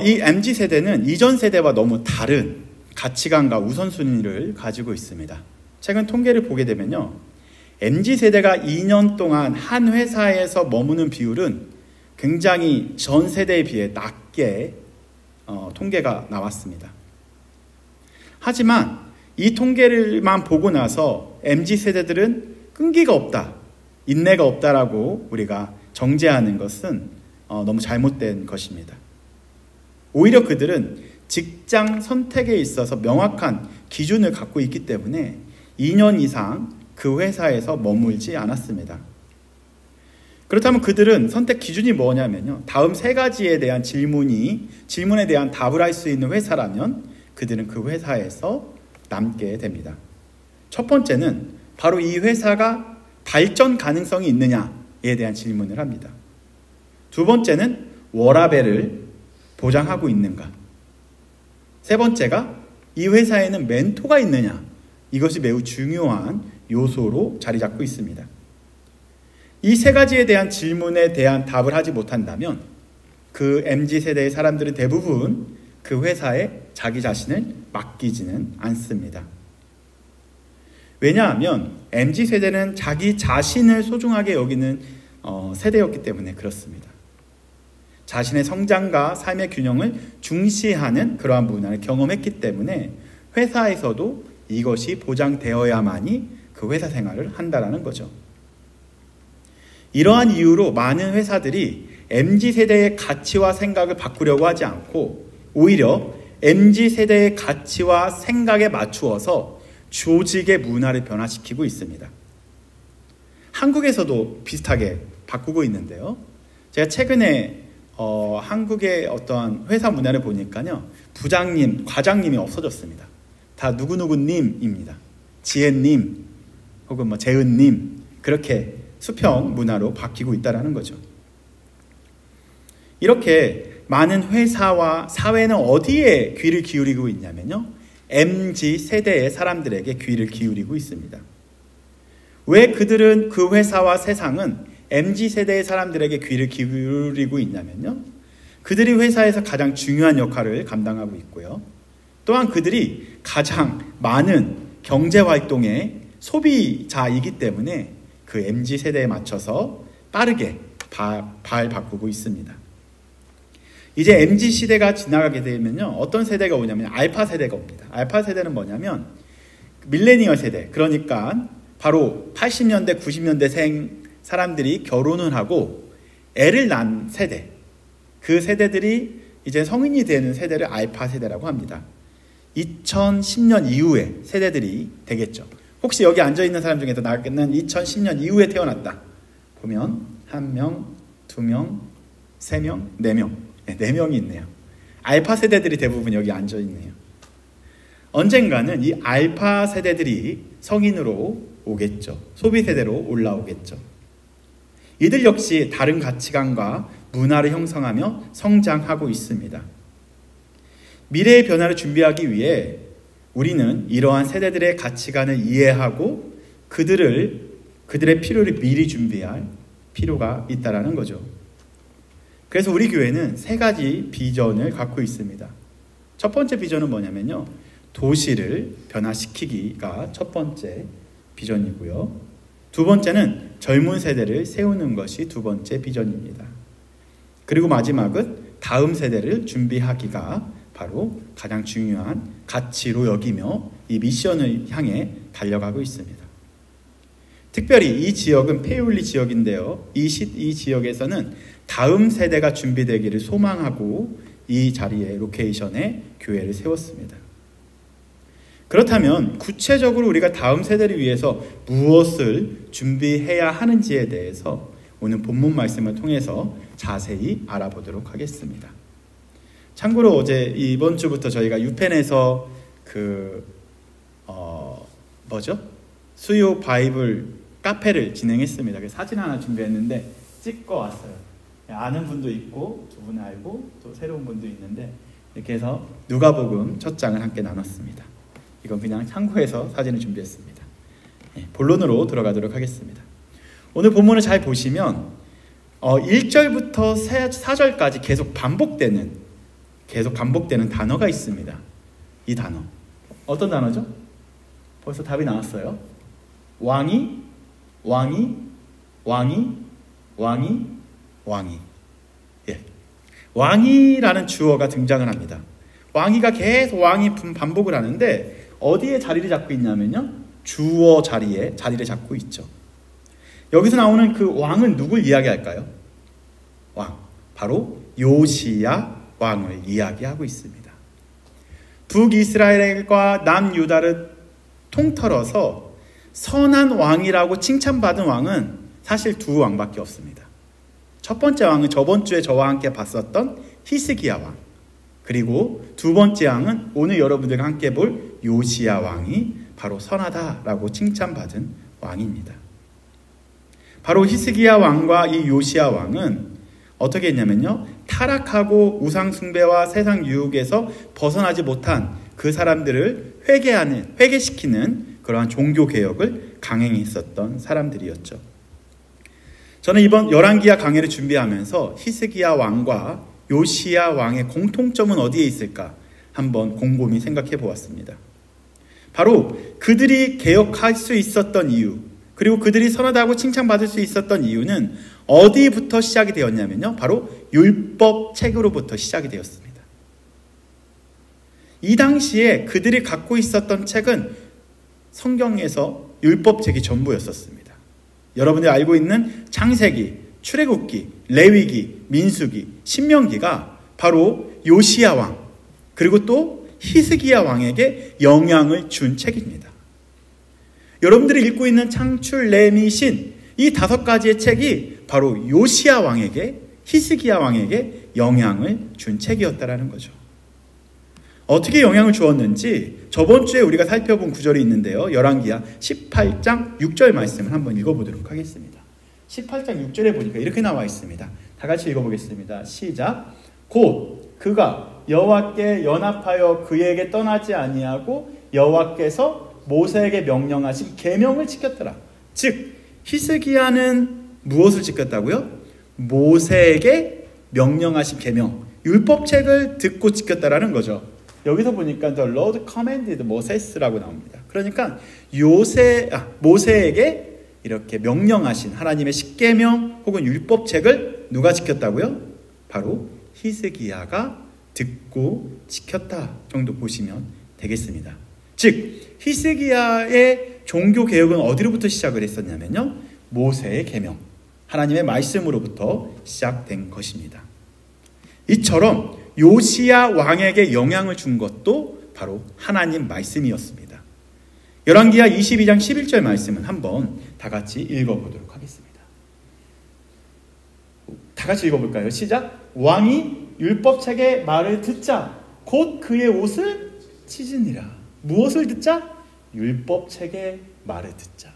이 MZ세대는 이전 세대와 너무 다른 가치관과 우선순위를 가지고 있습니다. 최근 통계를 보게 되면요, MZ세대가 2년 동안 한 회사에서 머무는 비율은 굉장히 전 세대에 비해 낮게 통계가 나왔습니다. 하지만 이 통계를만 보고 나서 MZ세대들은 끈기가 없다, 인내가 없다라고 우리가 정죄하는 것은 너무 잘못된 것입니다. 오히려 그들은 직장 선택에 있어서 명확한 기준을 갖고 있기 때문에 2년 이상 그 회사에서 머물지 않았습니다. 그렇다면 그들은 선택 기준이 뭐냐면요, 다음 세 가지에 대한 질문에 대한 답을 할 수 있는 회사라면 그들은 그 회사에서 남게 됩니다. 첫 번째는 바로 이 회사가 발전 가능성이 있느냐에 대한 질문을 합니다. 두 번째는 워라밸을 보장하고 있는가. 세 번째가 이 회사에는 멘토가 있느냐. 이것이 매우 중요한 요소로 자리 잡고 있습니다. 이 세 가지에 대한 질문에 대한 답을 하지 못한다면 그 MZ세대의 사람들은 대부분 그 회사에 자기 자신을 맡기지는 않습니다. 왜냐하면 MZ세대는 자기 자신을 소중하게 여기는 세대였기 때문에 그렇습니다. 자신의 성장과 삶의 균형을 중시하는 그러한 문화를 경험했기 때문에 회사에서도 이것이 보장되어야만이 그 회사 생활을 한다라는 거죠. 이러한 이유로 많은 회사들이 MZ세대의 가치와 생각을 바꾸려고 하지 않고 오히려 MZ세대의 가치와 생각에 맞추어서 조직의 문화를 변화시키고 있습니다. 한국에서도 비슷하게 바꾸고 있는데요. 제가 최근에 한국의 어떠한 회사 문화를 보니까요, 부장님, 과장님이 없어졌습니다. 다 누구누구님입니다. 지혜님 혹은 재은님, 그렇게 수평 문화로 바뀌고 있다는 거죠. 이렇게 많은 회사와 사회는 어디에 귀를 기울이고 있냐면요, MZ세대의 사람들에게 귀를 기울이고 있습니다. 왜 그들은 그 회사와 세상은 MZ세대의 사람들에게 귀를 기울이고 있냐면요, 그들이 회사에서 가장 중요한 역할을 감당하고 있고요, 또한 그들이 가장 많은 경제활동의 소비자이기 때문에 그 MZ세대에 맞춰서 빠르게 발 바꾸고 있습니다. 이제 MZ시대가 지나가게 되면요, 어떤 세대가 오냐면 알파 세대가 옵니다. 알파 세대는 뭐냐면 밀레니얼 세대, 그러니까 바로 80년대 90년대생 사람들이 결혼을 하고 애를 낳은 세대, 그 세대들이 이제 성인이 되는 세대를 알파 세대라고 합니다. 2010년 이후의 세대들이 되겠죠. 혹시 여기 앉아있는 사람 중에서 나는 2010년 이후에 태어났다 보면 1명, 2명, 3명, 4명, 4명이 있네요. 알파 세대들이 대부분 여기 앉아있네요. 언젠가는 이 알파 세대들이 성인으로 오겠죠. 소비 세대로 올라오겠죠. 이들 역시 다른 가치관과 문화를 형성하며 성장하고 있습니다. 미래의 변화를 준비하기 위해 우리는 이러한 세대들의 가치관을 이해하고 그들의 필요를 미리 준비할 필요가 있다는 거죠. 그래서 우리 교회는 세 가지 비전을 갖고 있습니다. 첫 번째 비전은 뭐냐면요, 도시를 변화시키기가 첫 번째 비전이고요. 두 번째는 젊은 세대를 세우는 것이 두 번째 비전입니다. 그리고 마지막은 다음 세대를 준비하기가 바로 가장 중요한 가치로 여기며 이 미션을 향해 달려가고 있습니다. 특별히 이 지역은 페이올리 지역인데요. 이 지역에서는 다음 세대가 준비되기를 소망하고 이 자리에 로케이션에 교회를 세웠습니다. 그렇다면 구체적으로 우리가 다음 세대를 위해서 무엇을 준비해야 하는지에 대해서 오늘 본문 말씀을 통해서 자세히 알아보도록 하겠습니다. 참고로 어제 이번 주부터 저희가 유펜에서 수요 바이블 카페를 진행했습니다. 그래서 사진 하나 준비했는데 찍고 왔어요. 아는 분도 있고 두 분 알고 또 새로운 분도 있는데 이렇게 해서 누가복음 첫 장을 함께 나눴습니다. 이건 그냥 참고해서 사진을 준비했습니다. 본론으로 들어가도록 하겠습니다. 오늘 본문을 잘 보시면 1절부터 4절까지 계속 반복되는 계속 반복되는 단어가 있습니다. 이 단어. 어떤 단어죠? 벌써 답이 나왔어요. 왕이, 왕이, 왕이, 왕이, 왕이. 예. 왕이라는 주어가 등장을 합니다. 왕이가 계속 왕이 반복을 하는데 어디에 자리를 잡고 있냐면요. 주어 자리에 자리를 잡고 있죠. 여기서 나오는 그 왕은 누굴 이야기할까요? 왕. 바로 요시야 왕을 이야기하고 있습니다. 북이스라엘과 남유다를 통틀어서 선한 왕이라고 칭찬받은 왕은 사실 두 왕밖에 없습니다. 첫 번째 왕은 저번 주에 저와 함께 봤었던 히스기야 왕, 그리고 두 번째 왕은 오늘 여러분들과 함께 볼 요시야 왕이 바로 선하다라고 칭찬받은 왕입니다. 바로 히스기야 왕과 이 요시야 왕은 어떻게 했냐면요, 타락하고 우상 숭배와 세상 유혹에서 벗어나지 못한 그 사람들을 회개시키는 그러한 종교 개혁을 강행했었던 사람들이었죠. 저는 이번 열왕기야 강해를 준비하면서 히스기야 왕과 요시야 왕의 공통점은 어디에 있을까 한번 곰곰이 생각해 보았습니다. 바로 그들이 개혁할 수 있었던 이유, 그리고 그들이 선하다고 칭찬받을 수 있었던 이유는 어디부터 시작이 되었냐면요, 바로 율법책으로부터 시작이 되었습니다. 이 당시에 그들이 갖고 있었던 책은 성경에서 율법책이 전부였었습니다. 여러분들이 알고 있는 창세기, 출애굽기, 레위기, 민수기, 신명기가 바로 요시야 왕, 그리고 또 히스기야 왕에게 영향을 준 책입니다. 여러분들이 읽고 있는 창출, 레미, 신, 이 5가지의 책이 바로 요시야 왕에게, 히스기야 왕에게 영향을 준 책이었다라는 거죠. 어떻게 영향을 주었는지 저번 주에 우리가 살펴본 구절이 있는데요. 열왕기야 18장 6절 말씀을 한번 읽어보도록 하겠습니다. 18장 6절에 보니까 이렇게 나와 있습니다. 다 같이 읽어보겠습니다. 시작. 곧 그가 여호와께 연합하여 그에게 떠나지 아니하고 여호와께서 모세에게 명령하신 계명을 지켰더라. 즉 히스기야는 무엇을 지켰다고요? 모세에게 명령하신 계명, 율법책을 듣고 지켰다라는 거죠. 여기서 보니까 The Lord commanded Moses라고 나옵니다. 그러니까 모세에게 이렇게 명령하신 하나님의 십계명 혹은 율법책을 누가 지켰다고요? 바로 히스기야가 듣고 지켰다 정도 보시면 되겠습니다. 즉 히스기야의 종교 개혁은 어디로부터 시작을 했었냐면요, 모세의 계명, 하나님의 말씀으로부터 시작된 것입니다. 이처럼 요시야 왕에게 영향을 준 것도 바로 하나님 말씀이었습니다. 열왕기야 22장 11절 말씀은 한번 다 같이 읽어보도록 하겠습니다. 다 같이 읽어볼까요? 시작. 왕이 율법책의 말을 듣자 곧 그의 옷을 찢으니라. 무엇을 듣자? 율법책의 말을 듣자.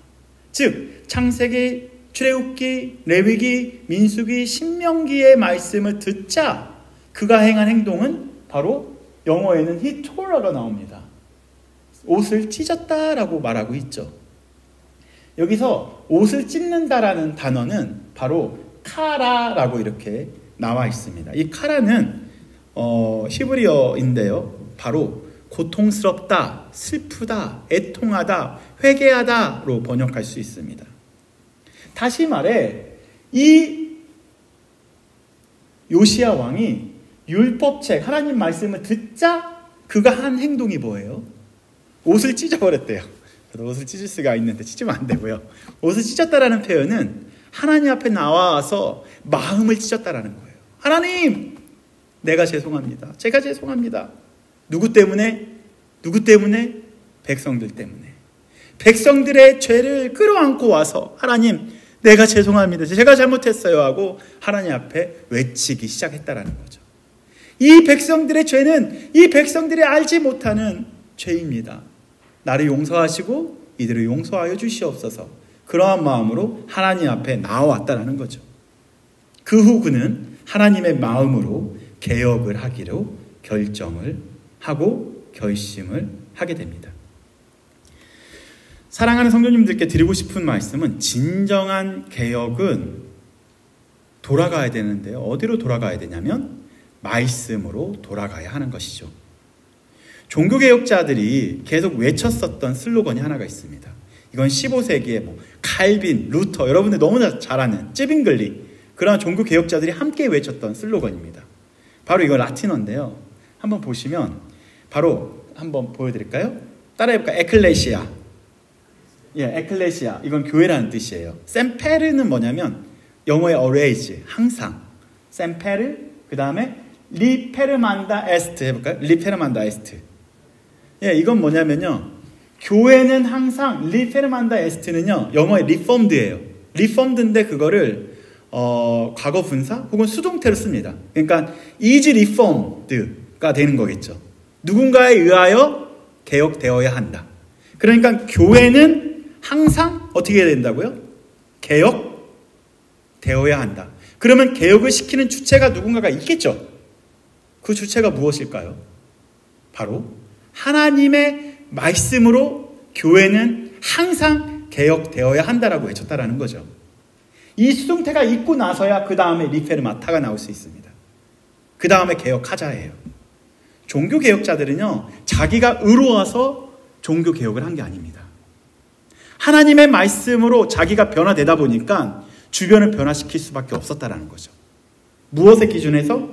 즉 창세기, 출애굽기, 레위기, 민수기, 신명기의 말씀을 듣자 그가 행한 행동은 바로 영어에는 he tore가 나옵니다. 옷을 찢었다라고 말하고 있죠. 여기서 옷을 찢는다라는 단어는 바로 카라라고 이렇게 나와 있습니다. 이 카라는 히브리어인데요. 바로 고통스럽다, 슬프다, 애통하다, 회개하다로 번역할 수 있습니다. 다시 말해 이 요시야 왕이 율법책, 하나님 말씀을 듣자 그가 한 행동이 뭐예요? 옷을 찢어버렸대요. 저도 옷을 찢을 수가 있는데 찢으면 안 되고요. 옷을 찢었다라는 표현은 하나님 앞에 나와서 마음을 찢었다라는 거예요. 하나님, 내가 죄송합니다. 제가 죄송합니다. 누구 때문에? 누구 때문에? 백성들 때문에. 백성들의 죄를 끌어안고 와서 하나님, 내가 죄송합니다. 제가 잘못했어요 하고 하나님 앞에 외치기 시작했다라는 거죠. 이 백성들의 죄는 이 백성들이 알지 못하는 죄입니다. 나를 용서하시고 이들을 용서하여 주시옵소서. 그러한 마음으로 하나님 앞에 나와왔다라는 거죠. 그 후 그는 하나님의 마음으로 개혁을 하기로 결정을 하고 결심을 하게 됩니다. 사랑하는 성도님들께 드리고 싶은 말씀은 진정한 개혁은 돌아가야 되는데요. 어디로 돌아가야 되냐면 말씀으로 돌아가야 하는 것이죠. 종교개혁자들이 계속 외쳤었던 슬로건이 하나가 있습니다. 이건 15세기에 칼빈, 루터, 여러분들 너무나 잘 아는 쯔빙글리, 그러한 종교개혁자들이 함께 외쳤던 슬로건입니다. 바로 이거 라틴어인데요. 한번 보시면 바로 한번 보여드릴까요? 따라해볼까요? 에클레시아. 예, 에클레시아. 이건 교회라는 뜻이에요. 셈페르는 뭐냐면 영어의 always, 항상. 셈페르, 그 다음에 리페르만다 에스트 해볼까요? 리페르만다 에스트. 예, 이건 뭐냐면요. 교회는 항상 리페르만다 에스트는요. 영어의 리폼드예요. 리폼드인데 그거를 과거 분사 혹은 수동태로 씁니다. 그러니까 is reformed가 되는 거겠죠. 누군가에 의하여 개혁되어야 한다. 그러니까 교회는 항상 어떻게 해야 된다고요? 개혁되어야 한다. 그러면 개혁을 시키는 주체가 누군가가 있겠죠. 그 주체가 무엇일까요? 바로 하나님의 말씀으로 교회는 항상 개혁되어야 한다라고 외쳤다라는 거죠. 이 수동태가 있고 나서야 그 다음에 리페르마타가 나올 수 있습니다. 그 다음에 개혁하자예요. 종교개혁자들은요, 자기가 의로워서 종교개혁을 한 게 아닙니다. 하나님의 말씀으로 자기가 변화되다 보니까 주변을 변화시킬 수밖에 없었다라는 거죠. 무엇의 기준에서?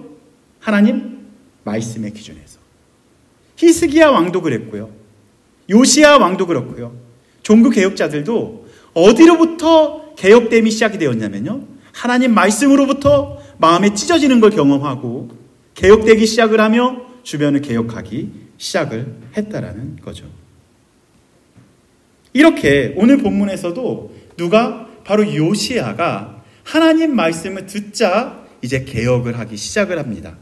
하나님 말씀의 기준에서. 히스기야 왕도 그랬고요. 요시야 왕도 그렇고요. 종교개혁자들도 어디로부터 개혁됨이 시작이 되었냐면요. 하나님 말씀으로부터 마음에 찢어지는 걸 경험하고 개혁되기 시작을 하며 주변을 개혁하기 시작을 했다라는 거죠. 이렇게 오늘 본문에서도 누가 바로 요시야가 하나님 말씀을 듣자 이제 개혁을 하기 시작을 합니다.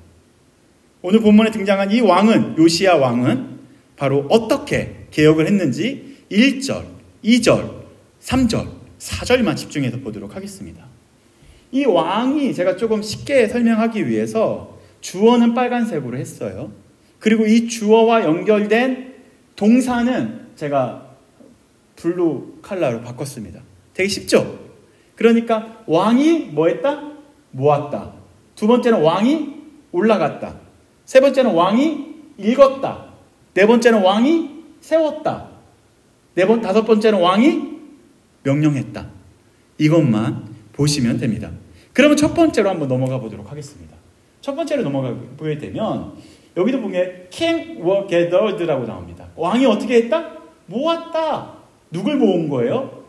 오늘 본문에 등장한 이 왕은, 요시야 왕은 바로 어떻게 개혁을 했는지 1절, 2절, 3절, 4절만 집중해서 보도록 하겠습니다. 이 왕이 제가 조금 쉽게 설명하기 위해서 주어는 빨간색으로 했어요. 그리고 이 주어와 연결된 동사는 제가 블루 컬러로 바꿨습니다. 되게 쉽죠? 그러니까 왕이 뭐 했다? 모았다. 두 번째는 왕이 올라갔다. 세 번째는 왕이 읽었다. 네 번째는 왕이 세웠다. 다섯 번째는 왕이 명령했다. 이것만 보시면 됩니다. 그러면 첫 번째로 한번 넘어가 보도록 하겠습니다. 첫 번째로 넘어가 보게 되면 여기도 보면 king were gathered라고 나옵니다. 왕이 어떻게 했다? 모았다. 누굴 모은 거예요?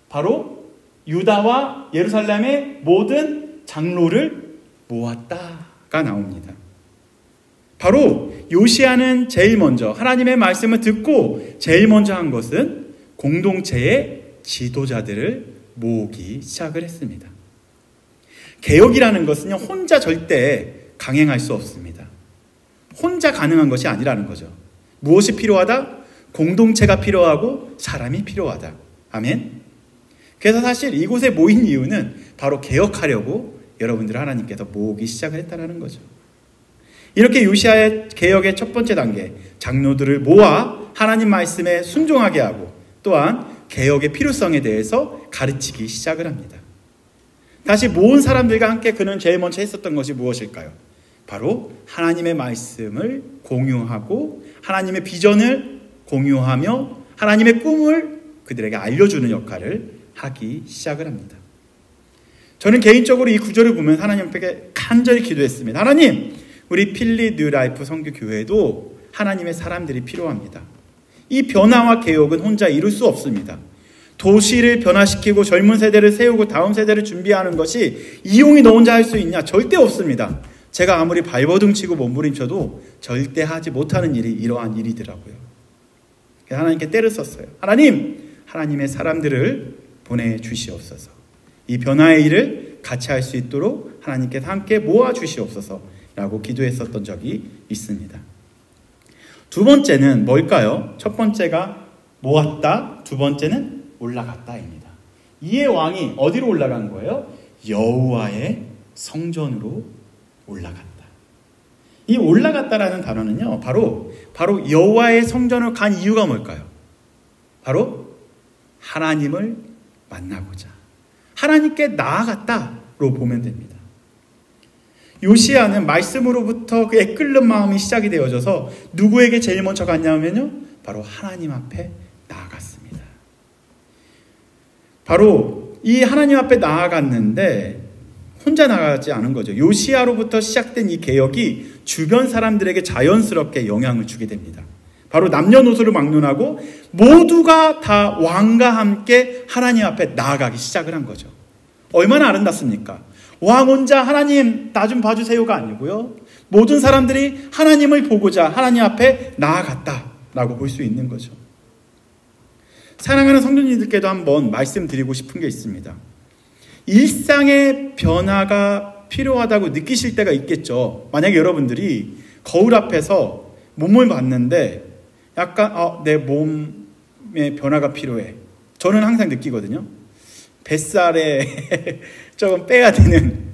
바로 유다와 예루살렘의 모든 장로를 모았다가 나옵니다. 바로 요시야는 제일 먼저 하나님의 말씀을 듣고 제일 먼저 한 것은 공동체의 지도자들을 모으기 시작을 했습니다. 개혁이라는 것은요, 혼자 절대 강행할 수 없습니다. 혼자 가능한 것이 아니라는 거죠. 무엇이 필요하다? 공동체가 필요하고 사람이 필요하다. 아멘. 그래서 사실 이곳에 모인 이유는 바로 개혁하려고 여러분들을 하나님께서 모으기 시작을 했다는 거죠. 이렇게 요시야의 개혁의 첫 번째 단계, 장로들을 모아 하나님 말씀에 순종하게 하고 또한 개혁의 필요성에 대해서 가르치기 시작을 합니다. 다시 모은 사람들과 함께 그는 제일 먼저 했었던 것이 무엇일까요? 바로 하나님의 말씀을 공유하고 하나님의 비전을 공유하며 하나님의 꿈을 그들에게 알려주는 역할을 하기 시작을 합니다. 저는 개인적으로 이 구절을 보면 하나님께 간절히 기도했습니다. 하나님, 우리 필리 뉴라이프 선교교회에도 하나님의 사람들이 필요합니다. 이 변화와 개혁은 혼자 이룰 수 없습니다. 도시를 변화시키고 젊은 세대를 세우고 다음 세대를 준비하는 것이 이용이 너 혼자 할 수 있냐? 절대 없습니다. 제가 아무리 발버둥치고 몸부림쳐도 절대 하지 못하는 일이 이러한 일이더라고요. 그래서 하나님께 때를 썼어요. 하나님, 하나님의 사람들을 보내주시옵소서. 이 변화의 일을 같이 할 수 있도록 하나님께서 함께 모아주시옵소서라고 기도했었던 적이 있습니다. 두 번째는 뭘까요? 첫 번째가 모았다, 두 번째는 올라갔다입니다. 이에 왕이 어디로 올라간 거예요? 여호와의 성전으로 올라갔다. 이 올라갔다라는 단어는요, 바로 여호와의 성전을 간 이유가 뭘까요? 바로 하나님을 만나고자 하나님께 나아갔다로 보면 됩니다. 요시야는 말씀으로부터 그의 끓는 마음이 시작이 되어져서 누구에게 제일 먼저 갔냐면요, 바로 하나님 앞에 나아갔습니다. 바로 이 하나님 앞에 나아갔는데 혼자 나아가지 않은 거죠. 요시야로부터 시작된 이 개혁이 주변 사람들에게 자연스럽게 영향을 주게 됩니다. 바로 남녀노소를 막론하고 모두가 다 왕과 함께 하나님 앞에 나아가기 시작을 한 거죠. 얼마나 아름답습니까? 왕 혼자 하나님 나 좀 봐주세요가 아니고요, 모든 사람들이 하나님을 보고자 하나님 앞에 나아갔다라고 볼 수 있는 거죠. 사랑하는 성도님들께도 한번 말씀드리고 싶은 게 있습니다. 일상의 변화가 필요하다고 느끼실 때가 있겠죠. 만약에 여러분들이 거울 앞에서 몸을 봤는데 약간 내 몸에 변화가 필요해. 저는 항상 느끼거든요. 뱃살에 조금 빼야 되는,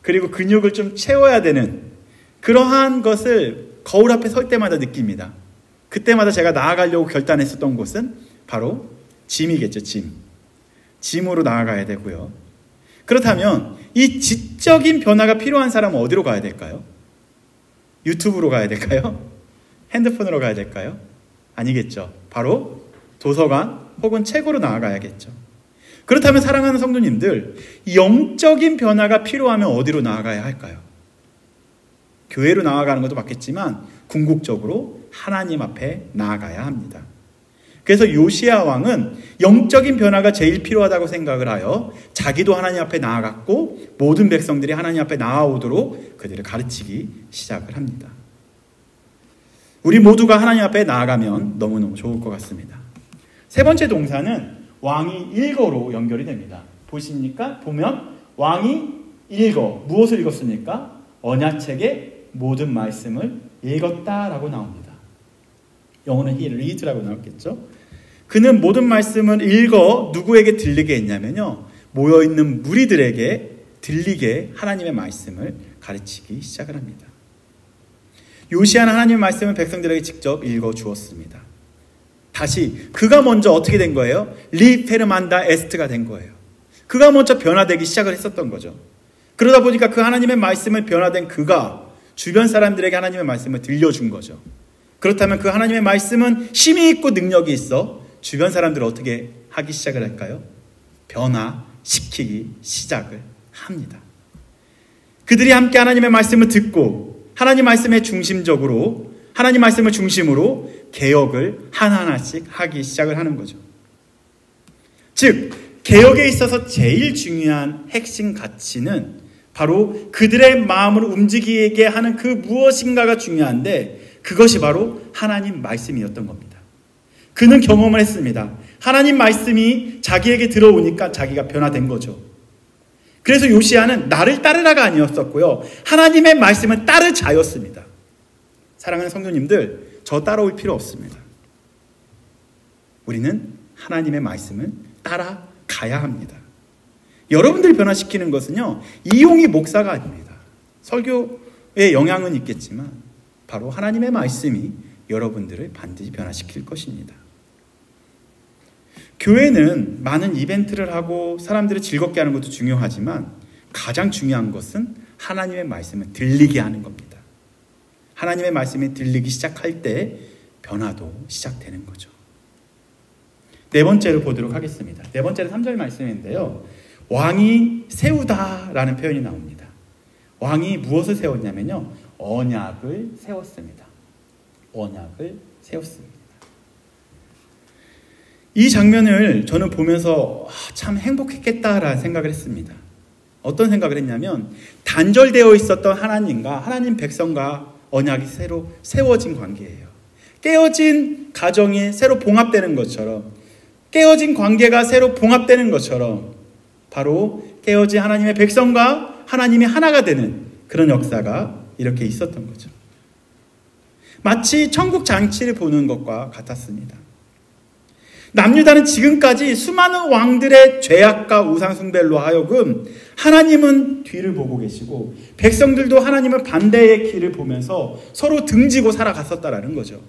그리고 근육을 좀 채워야 되는 그러한 것을 거울 앞에 설 때마다 느낍니다. 그때마다 제가 나아가려고 결단했었던 곳은 바로 짐이겠죠. 짐으로 나아가야 되고요. 그렇다면 이 지적인 변화가 필요한 사람은 어디로 가야 될까요? 유튜브로 가야 될까요? 핸드폰으로 가야 될까요? 아니겠죠. 바로 도서관 혹은 책으로 나아가야겠죠. 그렇다면 사랑하는 성도님들, 영적인 변화가 필요하면 어디로 나아가야 할까요? 교회로 나아가는 것도 맞겠지만 궁극적으로 하나님 앞에 나아가야 합니다. 그래서 요시야 왕은 영적인 변화가 제일 필요하다고 생각을 하여 자기도 하나님 앞에 나아갔고 모든 백성들이 하나님 앞에 나아오도록 그들을 가르치기 시작을 합니다. 우리 모두가 하나님 앞에 나아가면 너무너무 좋을 것 같습니다. 세 번째 동사는 왕이 읽어로 연결이 됩니다. 보면 왕이 읽어. 무엇을 읽었습니까? 언약책의 모든 말씀을 읽었다라고 나옵니다. 영어는 he read라고 나왔겠죠. 그는 모든 말씀을 읽어 누구에게 들리게 했냐면요, 모여있는 무리들에게 들리게 하나님의 말씀을 가르치기 시작을 합니다. 요시야는 하나님의 말씀을 백성들에게 직접 읽어 주었습니다. 다시 그가 먼저 어떻게 된 거예요? 리페르만다 에스트가 된 거예요. 그가 먼저 변화되기 시작을 했었던 거죠. 그러다 보니까 그 하나님의 말씀을 변화된 그가 주변 사람들에게 하나님의 말씀을 들려준 거죠. 그렇다면 그 하나님의 말씀은 힘이 있고 능력이 있어 주변 사람들을 어떻게 하기 시작을 할까요? 변화시키기 시작을 합니다. 그들이 함께 하나님의 말씀을 듣고 하나님 말씀의 중심적으로, 하나님 말씀을 중심으로 개혁을 하나하나씩 하기 시작을 하는 거죠. 즉 개혁에 있어서 제일 중요한 핵심 가치는 바로 그들의 마음을 움직이게 하는 그 무엇인가가 중요한데, 그것이 바로 하나님 말씀이었던 겁니다. 그는 경험을 했습니다. 하나님 말씀이 자기에게 들어오니까 자기가 변화된 거죠. 그래서 요시야는 나를 따르라가 아니었었고요, 하나님의 말씀은 따르자였습니다. 사랑하는 성도님들, 저 따라올 필요 없습니다. 우리는 하나님의 말씀을 따라가야 합니다. 여러분들을 변화시키는 것은요, 이용희 목사가 아닙니다. 설교에 영향은 있겠지만 바로 하나님의 말씀이 여러분들을 반드시 변화시킬 것입니다. 교회는 많은 이벤트를 하고 사람들을 즐겁게 하는 것도 중요하지만 가장 중요한 것은 하나님의 말씀을 들리게 하는 겁니다. 하나님의 말씀이 들리기 시작할 때 변화도 시작되는 거죠. 네 번째를 보도록 하겠습니다. 네 번째는 3절 말씀인데요, 왕이 세우다라는 표현이 나옵니다. 왕이 무엇을 세웠냐면요, 언약을 세웠습니다. 언약을 세웠습니다. 이 장면을 저는 보면서 참 행복했겠다라는 생각을 했습니다. 어떤 생각을 했냐면, 단절되어 있었던 하나님과 하나님 백성과 언약이 새로 세워진 관계예요. 깨어진 가정이 새로 봉합되는 것처럼, 깨어진 관계가 새로 봉합되는 것처럼 바로 깨어진 하나님의 백성과 하나님이 하나가 되는 그런 역사가 이렇게 있었던 거죠. 마치 천국 장치를 보는 것과 같았습니다. 남유다는 지금까지 수많은 왕들의 죄악과 우상숭배로 하여금 하나님은 뒤를 보고 계시고 백성들도 하나님은 반대의 길을 보면서 서로 등지고 살아갔었다라는 거죠.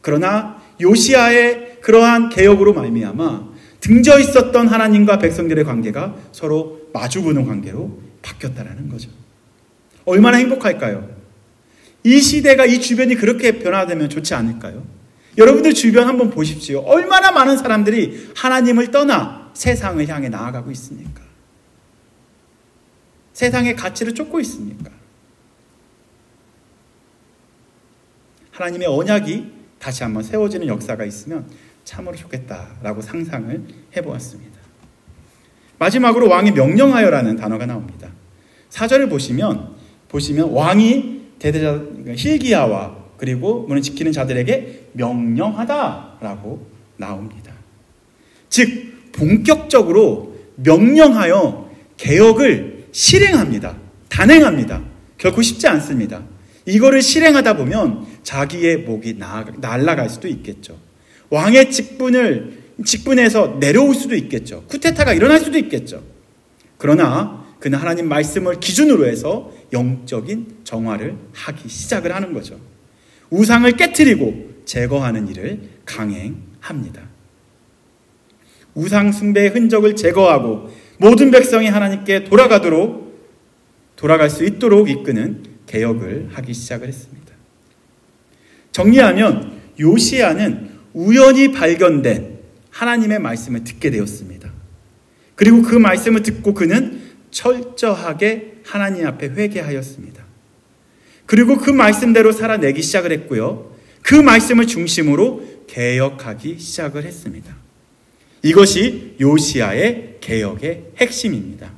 그러나 요시야의 그러한 개혁으로 말미암아 등져 있었던 하나님과 백성들의 관계가 서로 마주보는 관계로 바뀌었다라는 거죠. 얼마나 행복할까요? 이 시대가, 이 주변이 그렇게 변화되면 좋지 않을까요? 여러분들 주변 한번 보십시오. 얼마나 많은 사람들이 하나님을 떠나 세상을 향해 나아가고 있습니까? 세상의 가치를 쫓고 있습니까? 하나님의 언약이 다시 한번 세워지는 역사가 있으면 참으로 좋겠다라고 상상을 해보았습니다. 마지막으로 왕이 명령하여라는 단어가 나옵니다. 4절을 보시면 왕이 hil기야와 그리고 문을 지키는 자들에게 명령하다라고 나옵니다. 즉 본격적으로 명령하여 개혁을 실행합니다. 단행합니다. 결코 쉽지 않습니다. 이거를 실행하다 보면 자기의 목이 날아갈 수도 있겠죠. 왕의 직분에서 내려올 수도 있겠죠. 쿠데타가 일어날 수도 있겠죠. 그러나 그는 하나님 말씀을 기준으로 해서 영적인 정화를 하기 시작을 하는 거죠. 우상을 깨트리고 제거하는 일을 강행합니다. 우상 숭배의 흔적을 제거하고 모든 백성이 하나님께 돌아갈 수 있도록 이끄는 개혁을 하기 시작을 했습니다. 정리하면 요시야는 우연히 발견된 하나님의 말씀을 듣게 되었습니다. 그리고 그 말씀을 듣고 그는 철저하게 하나님 앞에 회개하였습니다. 그리고 그 말씀대로 살아내기 시작을 했고요. 그 말씀을 중심으로 개혁하기 시작을 했습니다. 이것이 요시야의 개혁의 핵심입니다.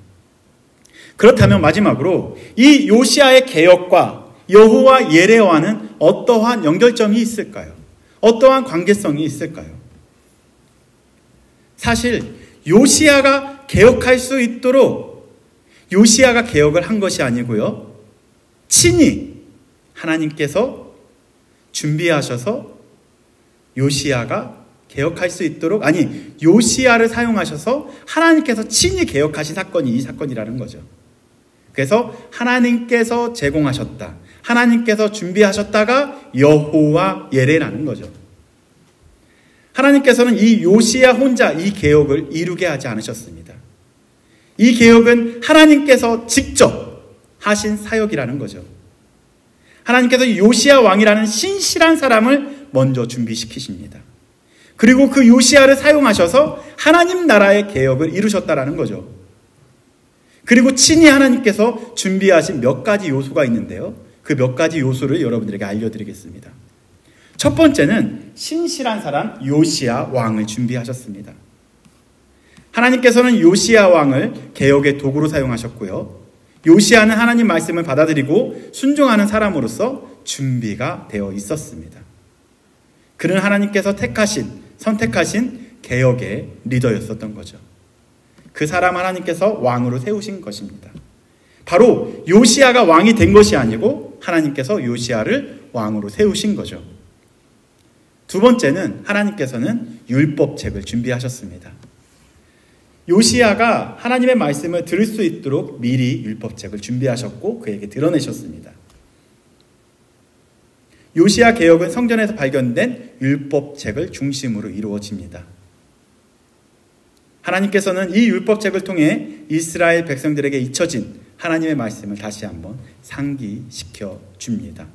그렇다면 마지막으로 이 요시야의 개혁과 여호와 예레와는 어떠한 연결점이 있을까요? 어떠한 관계성이 있을까요? 사실 요시야가 개혁할 수 있도록 요시야가 개혁을 한 것이 아니고요. 친히 하나님께서 준비하셔서 요시야가 개혁할 수 있도록, 요시야를 사용하셔서 하나님께서 친히 개혁하신 사건이 이 사건이라는 거죠. 그래서 하나님께서 제공하셨다, 하나님께서 준비하셨다가 여호와 예레라는 거죠. 하나님께서는 이 요시야 혼자 이 개혁을 이루게 하지 않으셨습니다. 이 개혁은 하나님께서 직접 하신 사역이라는 거죠. 하나님께서 요시야 왕이라는 신실한 사람을 먼저 준비시키십니다. 그리고 그 요시야를 사용하셔서 하나님 나라의 개혁을 이루셨다라는 거죠. 그리고 친히 하나님께서 준비하신 몇 가지 요소가 있는데요. 그 몇 가지 요소를 여러분들에게 알려드리겠습니다. 첫 번째는 신실한 사람 요시야 왕을 준비하셨습니다. 하나님께서는 요시야 왕을 개혁의 도구로 사용하셨고요. 요시야는 하나님 말씀을 받아들이고 순종하는 사람으로서 준비가 되어 있었습니다. 그는 하나님께서 선택하신 개혁의 리더였었던 거죠. 그 사람 하나님께서 왕으로 세우신 것입니다. 바로 요시야가 왕이 된 것이 아니고 하나님께서 요시야를 왕으로 세우신 거죠. 두 번째는 하나님께서는 율법책을 준비하셨습니다. 요시야가 하나님의 말씀을 들을 수 있도록 미리 율법책을 준비하셨고 그에게 드러내셨습니다. 요시야 개혁은 성전에서 발견된 율법책을 중심으로 이루어집니다. 하나님께서는 이 율법책을 통해 이스라엘 백성들에게 잊혀진 하나님의 말씀을 다시 한번 상기시켜 줍니다.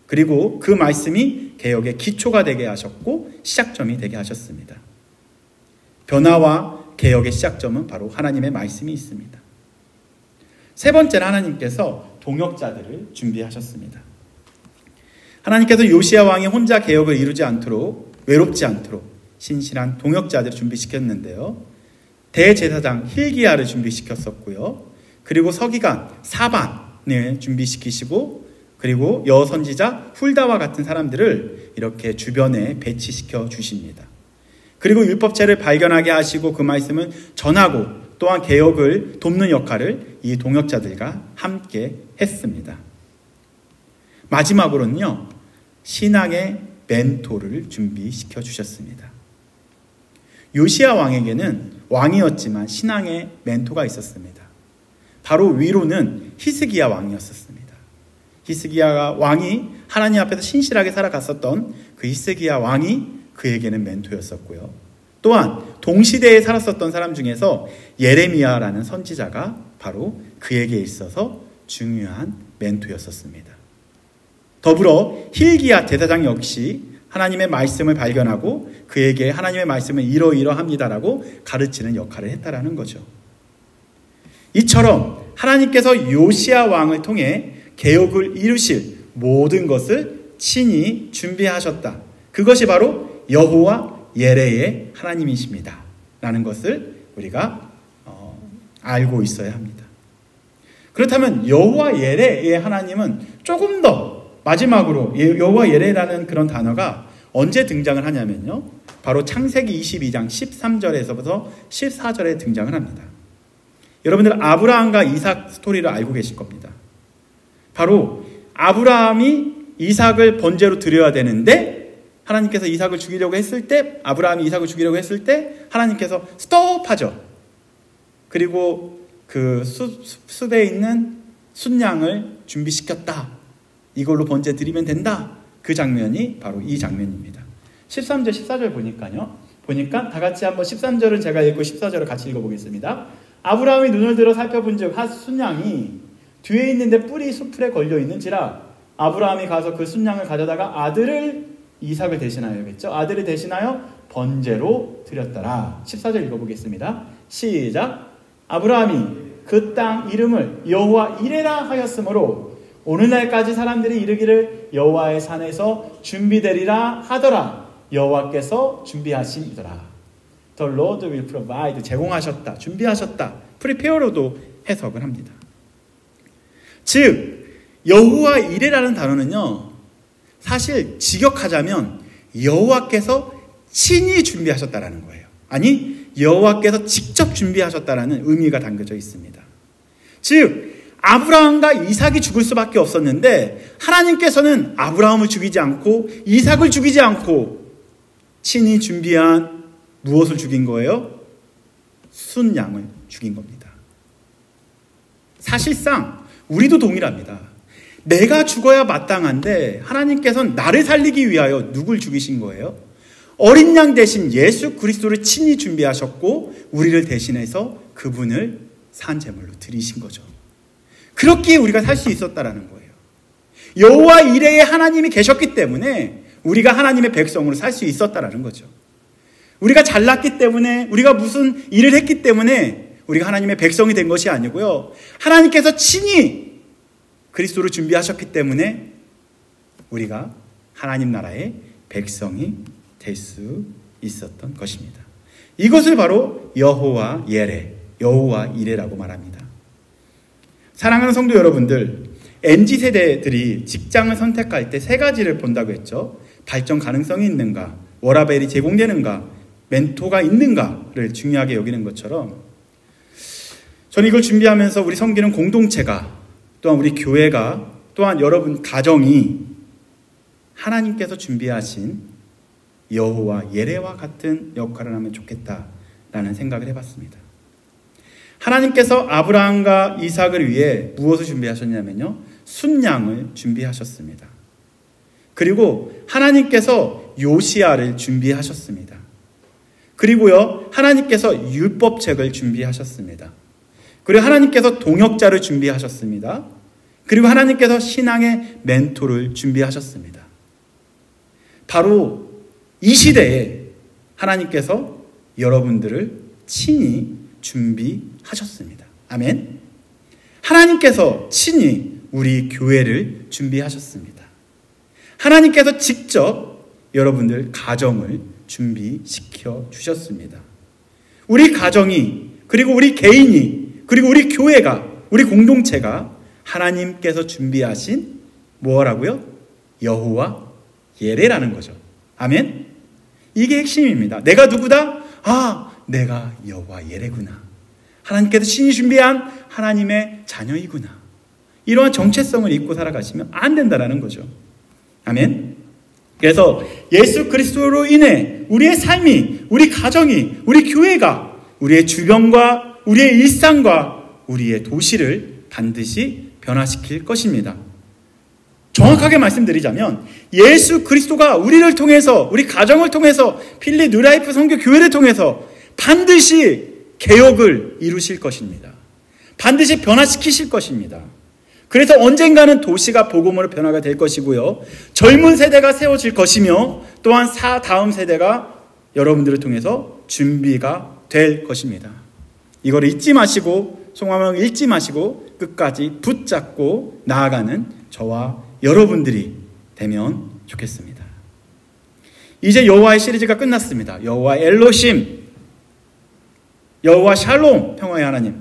그리고 그 말씀이 개혁의 기초가 되게 하셨고 시작점이 되게 하셨습니다. 변화와 개혁의 시작점은 바로 하나님의 말씀이 있습니다. 세 번째는 하나님께서 동역자들을 준비하셨습니다. 하나님께서 요시야 왕이 혼자 개혁을 이루지 않도록, 외롭지 않도록 신실한 동역자들을 준비시켰는데요. 대제사장 hil기야를 준비시켰었고요. 그리고 서기관 사반을 준비시키시고 그리고 여선지자 훌다와 같은 사람들을 이렇게 주변에 배치시켜 주십니다. 그리고 율법책을 발견하게 하시고 그 말씀을 전하고 또한 개혁을 돕는 역할을 이 동역자들과 함께 했습니다. 마지막으로는요, 신앙의 멘토를 준비시켜 주셨습니다. 요시야 왕에게는 왕이었지만 신앙의 멘토가 있었습니다. 바로 위로는 히스기야 왕이었습니다. 히스기야 왕이 하나님 앞에서 신실하게 살아갔었던 그 히스기야 왕이 그에게는 멘토였었고요. 또한 동시대에 살았었던 사람 중에서 예레미야라는 선지자가 바로 그에게 있어서 중요한 멘토였었습니다. 더불어 hil기야 대사장 역시 하나님의 말씀을 발견하고 그에게 하나님의 말씀은 이러이러합니다라고 가르치는 역할을 했다라는 거죠. 이처럼 하나님께서 요시야 왕을 통해 개혁을 이루실 모든 것을 친히 준비하셨다. 그것이 바로 여호와 예레의 하나님이십니다. 라는 것을 우리가 알고 있어야 합니다. 그렇다면 여호와 예레의 하나님은 조금 더 마지막으로 여호와 예레라는 그런 단어가 언제 등장을 하냐면요. 바로 창세기 22장 13절에서부터 14절에 등장을 합니다. 여러분들 아브라함과 이삭 스토리를 알고 계실 겁니다. 바로 아브라함이 이삭을 번제로 드려야 되는데 하나님께서 이삭을 죽이려고 했을 때 아브라함이 이삭을 죽이려고 했을 때 하나님께서 스톱하죠. 그리고 그 숲에 있는 순양을 준비시켰다. 이걸로 번제 드리면 된다. 그 장면이 바로 이 장면입니다. 13절 14절 보니까 다 같이 한번 13절은 제가 읽고 14절을 같이 읽어보겠습니다. 아브라함이 눈을 들어 살펴본즉 한 순양이 뒤에 있는데 뿔이 수풀에 걸려 있는지라 아브라함이 가서 그 순양을 가져다가 아들을 이삭을 대신하여겠죠. 아들을 대신하여 번제로 드렸더라. 14절 읽어보겠습니다. 시작. 아브라함이 그 땅 이름을 여호와 이레라 하였으므로 오늘날까지 사람들이 이르기를 여호와의 산에서 준비되리라 하더라. 여호와께서 준비하심이더라. The Lord will provide. 제공하셨다. 준비하셨다. prepare로도 해석을 합니다. 즉 여호와 이레라는 단어는요. 사실 직역하자면 여호와께서 친히 준비하셨다라는 거예요. 아니 여호와께서 직접 준비하셨다라는 의미가 담겨져 있습니다. 즉 아브라함과 이삭이 죽을 수밖에 없었는데 하나님께서는 아브라함을 죽이지 않고 이삭을 죽이지 않고 친히 준비한 무엇을 죽인 거예요? 순양을 죽인 겁니다. 사실상 우리도 동일합니다. 내가 죽어야 마땅한데 하나님께서는 나를 살리기 위하여 누굴 죽이신 거예요? 어린 양 대신 예수 그리스도를 친히 준비하셨고 우리를 대신해서 그분을 산제물로 드리신 거죠. 그렇기에 우리가 살 수 있었다라는 거예요. 여호와 이레의 하나님이 계셨기 때문에 우리가 하나님의 백성으로 살 수 있었다라는 거죠. 우리가 잘났기 때문에 우리가 무슨 일을 했기 때문에 우리가 하나님의 백성이 된 것이 아니고요. 하나님께서 친히 그리스도를 준비하셨기 때문에 우리가 하나님 나라의 백성이 될 수 있었던 것입니다. 이것을 바로 여호와 예레, 여호와 이레라고 말합니다. 사랑하는 성도 여러분들, MZ세대들이 직장을 선택할 때 세 가지를 본다고 했죠. 발전 가능성이 있는가, 워라밸이 제공되는가, 멘토가 있는가를 중요하게 여기는 것처럼 저는 이걸 준비하면서 우리 섬기는 공동체가 또한 우리 교회가 또한 여러분 가정이 하나님께서 준비하신 여호와 예레와 같은 역할을 하면 좋겠다라는 생각을 해봤습니다. 하나님께서 아브라함과 이삭을 위해 무엇을 준비하셨냐면요. 순양을 준비하셨습니다. 그리고 하나님께서 요시야를 준비하셨습니다. 그리고요. 하나님께서 율법책을 준비하셨습니다. 그리고 하나님께서 동역자를 준비하셨습니다. 그리고 하나님께서 신앙의 멘토를 준비하셨습니다. 바로 이 시대에 하나님께서 여러분들을 친히 준비하셨습니다. 아멘. 하나님께서 친히 우리 교회를 준비하셨습니다. 하나님께서 직접 여러분들 가정을 준비시켜 주셨습니다. 우리 가정이 그리고 우리 개인이 그리고 우리 교회가 우리 공동체가 하나님께서 준비하신 뭐라고요? 여호와 예레라는 거죠. 아멘. 이게 핵심입니다. 내가 누구다? 내가 여호와 예레구나. 하나님께서 친히 준비한 하나님의 자녀이구나. 이러한 정체성을 잊고 살아가시면 안 된다라는 거죠. 아멘. 그래서 예수 그리스도로 인해 우리의 삶이, 우리 가정이, 우리 교회가 우리의 주변과 우리의 일상과 우리의 도시를 반드시 변화시킬 것입니다. 정확하게 말씀드리자면 예수 그리스도가 우리를 통해서 우리 가정을 통해서 필립 뉴라이프 선교 교회를 통해서 반드시 개혁을 이루실 것입니다. 반드시 변화시키실 것입니다. 그래서 언젠가는 도시가 복음으로 변화가 될 것이고요. 젊은 세대가 세워질 것이며 또한 다음 세대가 여러분들을 통해서 준비가 될 것입니다. 이걸 잊지 마시고 소망을 잃지 마시고 끝까지 붙잡고 나아가는 저와 여러분들이 되면 좋겠습니다. 이제 여호와의 시리즈가 끝났습니다. 여호와 엘로심, 여호와 샬롬 평화의 하나님,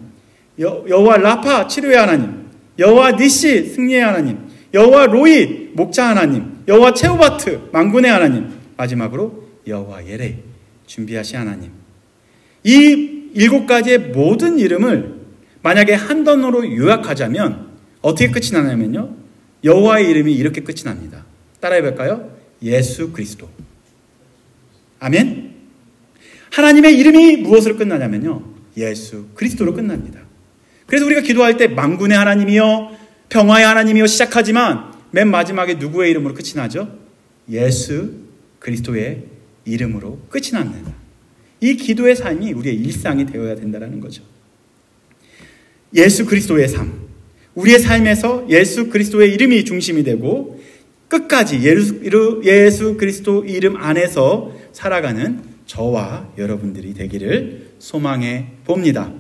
여호와 라파 치료의 하나님, 여호와 니시 승리의 하나님, 여호와 로이 목자 하나님, 여호와 체오바트 만군의 하나님, 마지막으로 여호와 예레 준비하신 하나님. 이 7가지의 모든 이름을 만약에 한 단어로 요약하자면 어떻게 끝이 나냐면요, 여호와의 이름이 이렇게 끝이 납니다. 따라해 볼까요? 예수 그리스도. 아멘. 하나님의 이름이 무엇으로 끝나냐면요, 예수 그리스도로 끝납니다. 그래서 우리가 기도할 때 만군의 하나님이여 평화의 하나님이여 시작하지만 맨 마지막에 누구의 이름으로 끝이 나죠? 예수 그리스도의 이름으로 끝이 납니다. 이 기도의 삶이 우리의 일상이 되어야 된다는 거죠. 예수 그리스도의 삶, 우리의 삶에서 예수 그리스도의 이름이 중심이 되고 끝까지 예수 그리스도 이름 안에서 살아가는 저와 여러분들이 되기를 소망해 봅니다.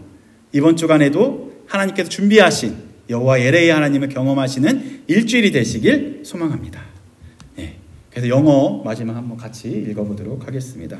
이번 주간에도 하나님께서 준비하신 여호와 예레의 하나님을 경험하시는 일주일이 되시길 소망합니다. 네, 그래서 영어 마지막 한번 같이 읽어보도록 하겠습니다.